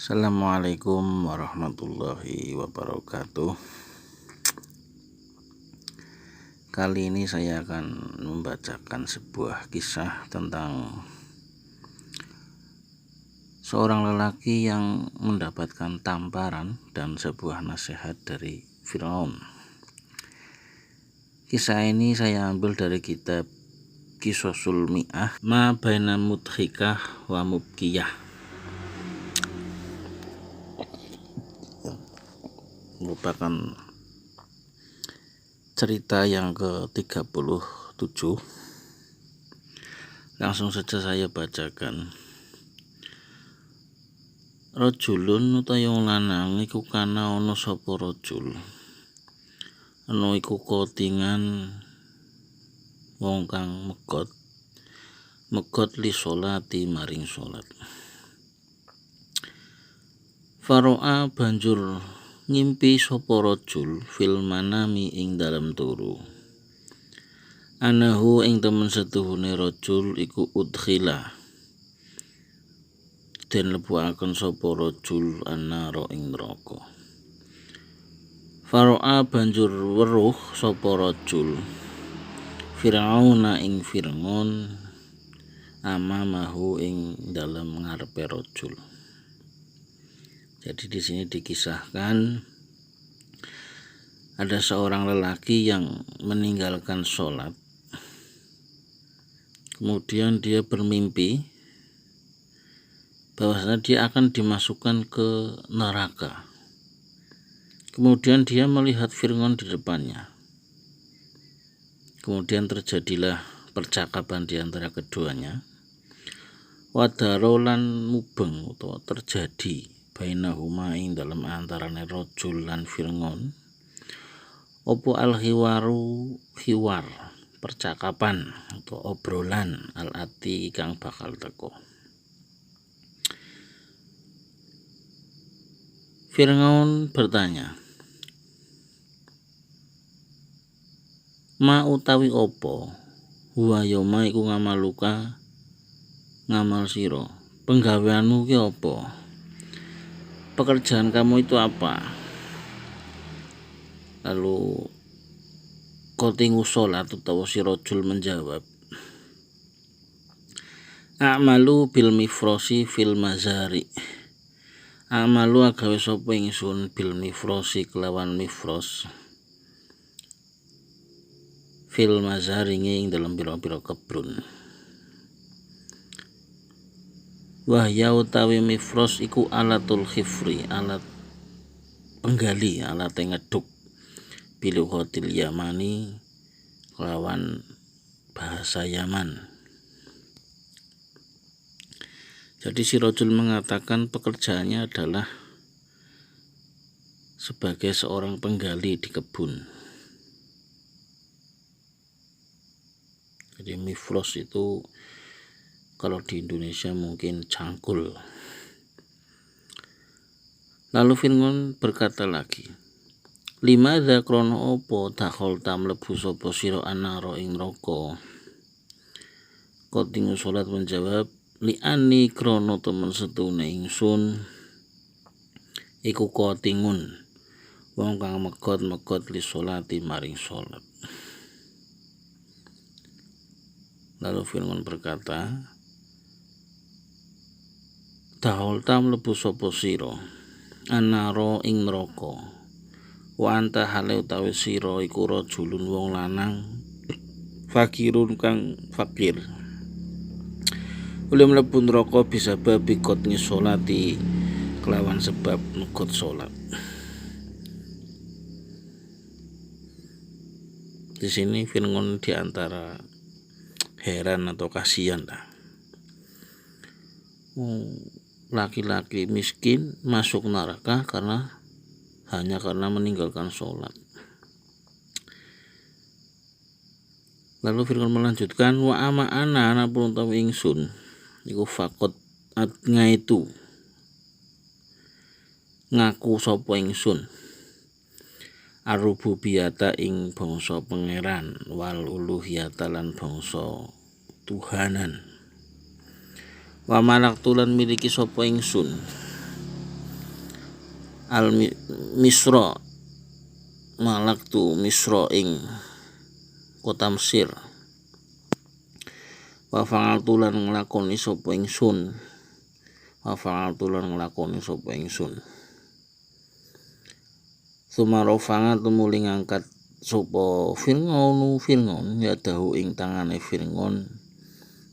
Assalamualaikum warahmatullahi wabarakatuh. Kali ini saya akan membacakan sebuah kisah tentang seorang lelaki yang mendapatkan tamparan dan sebuah nasihat dari Firaun. Kisah ini saya ambil dari kitab Qisasul Mi'ah Ma Baina Mudhikah wa Mubkiyah, merupakan cerita yang ke-37. Langsung saja saya bacakan. Rajulun utawa wong lanang iku kana ana sapa rajul. Ana iku kotingan wong kang megot li sholati maring salat. Faro'a banjur ngimpi sapa rajul fil manami ing dalem turu. Anahu ing temen setuhune rajul iku udkhila den lebuaken sapa rajul annara ing neraka. Faro'a banjur weruh sapa rajul Firauna ing Fir'aun amamahu ing dalem ngarepe rajul. Jadi di sini dikisahkan ada seorang lelaki yang meninggalkan sholat, kemudian dia bermimpi bahwasanya dia akan dimasukkan ke neraka. Kemudian dia melihat Fir'aun di depannya. Kemudian terjadilah percakapan di antara keduanya. Wadarolan mubeng atau terjadi bainahuma ing dalam antarane rajul lan Fir'aun opo hiwar percakapan atau obrolan al-ati kang bakal teko. Fir'aun bertanya, ma utawi opo huwa yoma iku ngamaluka ngamal siro, penggaweanmu ki opo, pekerjaan kamu itu apa? Lalu kotingu sholat atau si rajul menjawab, a'malu bil mifrosi fil mazari. A'malu agawe sapa ingsun bil mifrosi kelawan mifros fil mazari ing dalam pira-pira kebrun. Wahya utawi mifros iku alatul khifri, alat penggali, alat ngeduk biluhotil Yamani lawan bahasa Yaman. Jadi si rajul mengatakan pekerjaannya adalah sebagai seorang penggali di kebun. Jadi mifros itu kalau di Indonesia mungkin cangkul. Lalu Fir'aun berkata lagi, limadza krono opo dakhol tamlebu sapa sira anaro ing neraka. Kotingu salat menjawab, li'ani krono temen setune ingsun iku kotingun wong kang megot li sholati maring salat. Lalu Fir'aun berkata, dakhol tamlebu sapa sira anaro ing neraka. Wa anta hale utawi sira iku rajulun wong lanang fakirun kang fakir. Oleh mlebu neraka bisa babi kotni sholati kelawan sebab megot sholat. Di sini Fir'aun diantara heran atau kasihan lah. Laki-laki miskin masuk neraka hanya karena meninggalkan sholat. Lalu Fir'aun melanjutkan, wa ama ana pun utawi ingsun iku fakot ngaitu ngaku sapa ingsun arububiyata ing bangsa pangeran wal uluhiyata lan bangsa tuhanan. Wa malak tulan miliki sapa ingsun al Misra malaktu Misra ing kota Mesir. Wa fa'altu lan nglakoni sapa ingsun. Wa fa'altu lan nglakoni sapa ingsun. Sumarofangat tumuli ngangkat sapa Fir'aun ya dahu ing tangane Fir'aun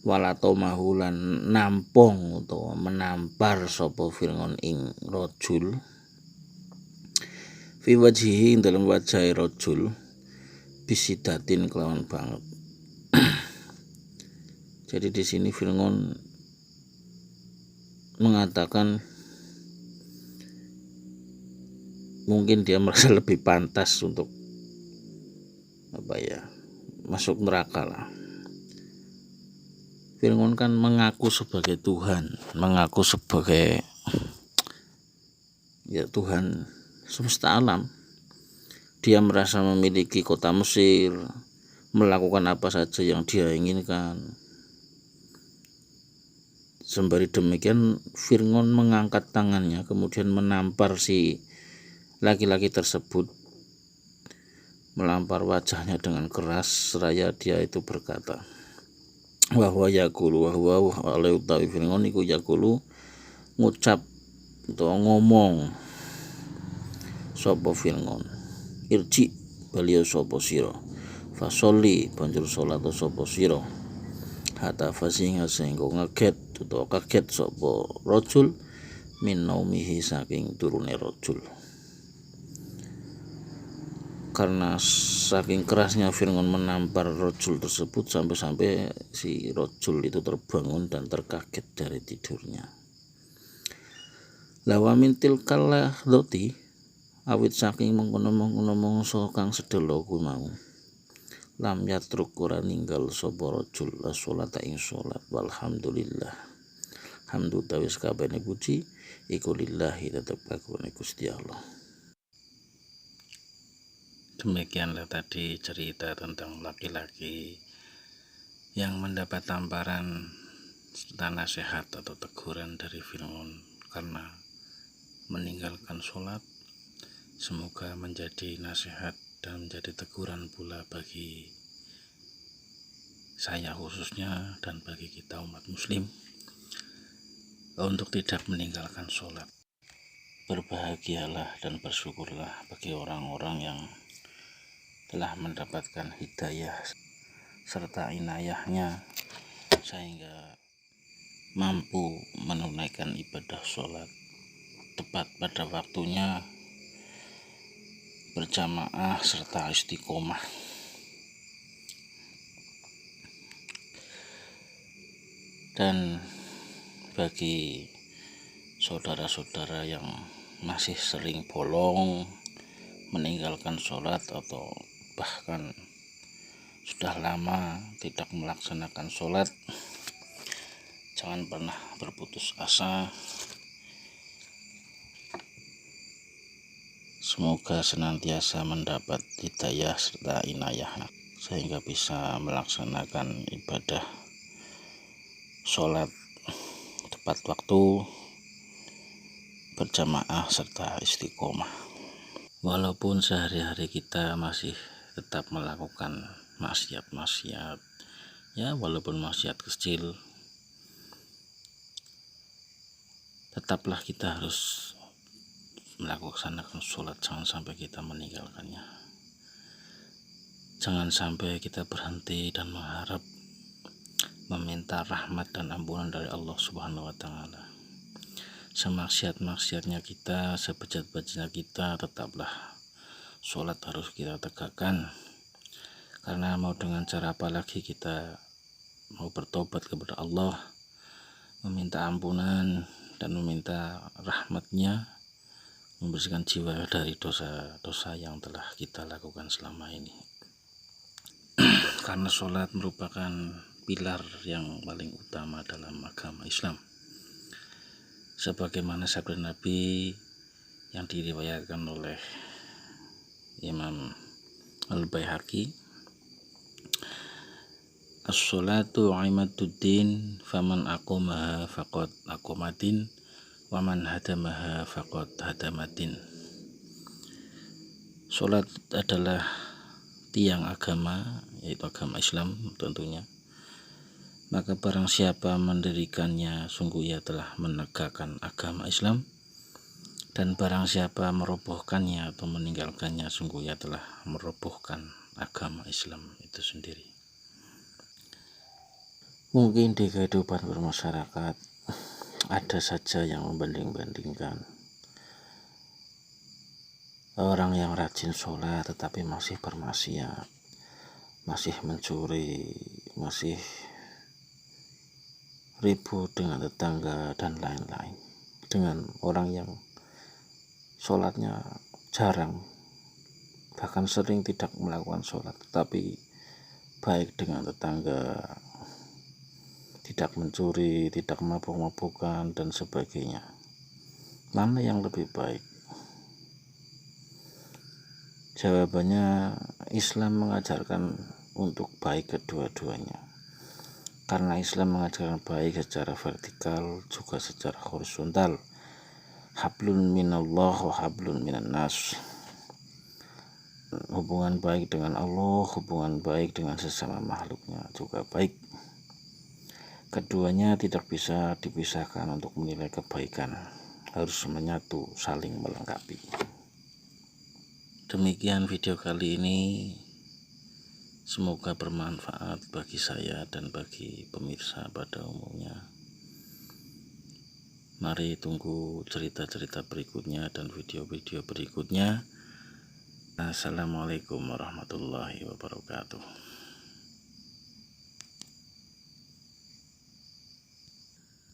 walato mahulan nampong utawa menampar sapa Fir'aun ing rajul fi wajhihi ing dalem wajahe rajul bisidatin kelawan banget. Jadi di sini Fir'aun mengatakan mungkin dia merasa lebih pantas untuk masuk neraka lah. Fir'aun kan mengaku sebagai Tuhan, mengaku sebagai Tuhan semesta alam. Dia merasa memiliki kota Mesir, melakukan apa saja yang dia inginkan. Sembari demikian Fir'aun mengangkat tangannya kemudian menampar si laki-laki tersebut, melampar wajahnya dengan keras seraya dia itu berkata, wahwa utawi Fir'aun iku yakulu ngucap atau ngomong sapa Fir'aun, irji beliau sapa sira, fasolli banjur salat sapa sira, hatta fasinga sehingga kaget sapa rajul min naumihi saking turune rajul. Karena saking kerasnya Fir'aun menampar rajul tersebut sampai-sampai si rajul itu terbangun dan terkaget dari tidurnya. Lawa mintil kalah doti awit saking mengkono-mengkono mangsa kang sedelo kuwi mau. Lam yatruk ora ninggal sapa rajul salat ing salat walhamdulillah. Hamdu tawis kabehane puji iku lillahi tetep kagungane Gusti Allah. Demikianlah tadi cerita tentang laki-laki yang mendapat tamparan serta nasihat atau teguran dari Fir'aun karena meninggalkan sholat. Semoga menjadi nasihat dan menjadi teguran pula bagi saya khususnya dan bagi kita umat muslim untuk tidak meninggalkan sholat. Berbahagialah dan bersyukurlah bagi orang-orang yang telah mendapatkan hidayah serta inayahnya sehingga mampu menunaikan ibadah sholat tepat pada waktunya, berjamaah serta istiqomah. Dan bagi saudara-saudara yang masih sering bolong meninggalkan sholat atau bahkan sudah lama tidak melaksanakan sholat, jangan pernah berputus asa. Semoga senantiasa mendapat hidayah serta inayah sehingga bisa melaksanakan ibadah sholat tepat waktu, berjamaah serta istiqomah. Walaupun sehari-hari kita masih tetap melakukan maksiat-maksiat, walaupun maksiat kecil, tetaplah kita harus melaksanakan sholat, jangan sampai kita meninggalkannya. Jangan sampai kita berhenti dan mengharap meminta rahmat dan ampunan dari Allah Subhanahu wa Ta'ala. Semaksiat-maksiatnya kita, sebejat-bejatnya kita, tetaplah sholat harus kita tegakkan. Karena mau dengan cara apa lagi kita mau bertobat kepada Allah, meminta ampunan dan meminta rahmatnya, membersihkan jiwa dari dosa-dosa yang telah kita lakukan selama ini. Karena sholat merupakan pilar yang paling utama dalam agama Islam. Sebagaimana sabda Nabi yang diriwayatkan oleh Imam Al-Baihaqi, as-sholatu imaduddin faman aqomaha faqad aqomadin wa man hadamaha faqad hadamatin. Sholat adalah tiang agama, yaitu agama Islam tentunya. Maka barang siapa mendirikannya, sungguh ia telah menegakkan agama Islam. Dan barang siapa merobohkannya atau meninggalkannya, sungguh ia telah merobohkan agama Islam itu sendiri. Mungkin di kehidupan bermasyarakat ada saja yang membanding-bandingkan orang yang rajin sholat tetapi masih bermaksiat, masih mencuri, masih ribut dengan tetangga dan lain-lain, dengan orang yang sholatnya jarang, bahkan sering tidak melakukan sholat, tetapi baik dengan tetangga, tidak mencuri, tidak mabuk-mabukan dan sebagainya. Mana yang lebih baik? Jawabannya, Islam mengajarkan untuk baik kedua-duanya. Karena Islam mengajarkan baik secara vertikal juga secara horizontal. Hablun minallah wa hablun minan nas. Hubungan baik dengan Allah, hubungan baik dengan sesama makhluknya juga baik. Keduanya tidak bisa dipisahkan untuk menilai kebaikan, harus menyatu, saling melengkapi. Demikian video kali ini, semoga bermanfaat bagi saya dan bagi pemirsa pada umumnya. Mari tunggu cerita-cerita berikutnya dan video-video berikutnya. Assalamualaikum warahmatullahi wabarakatuh.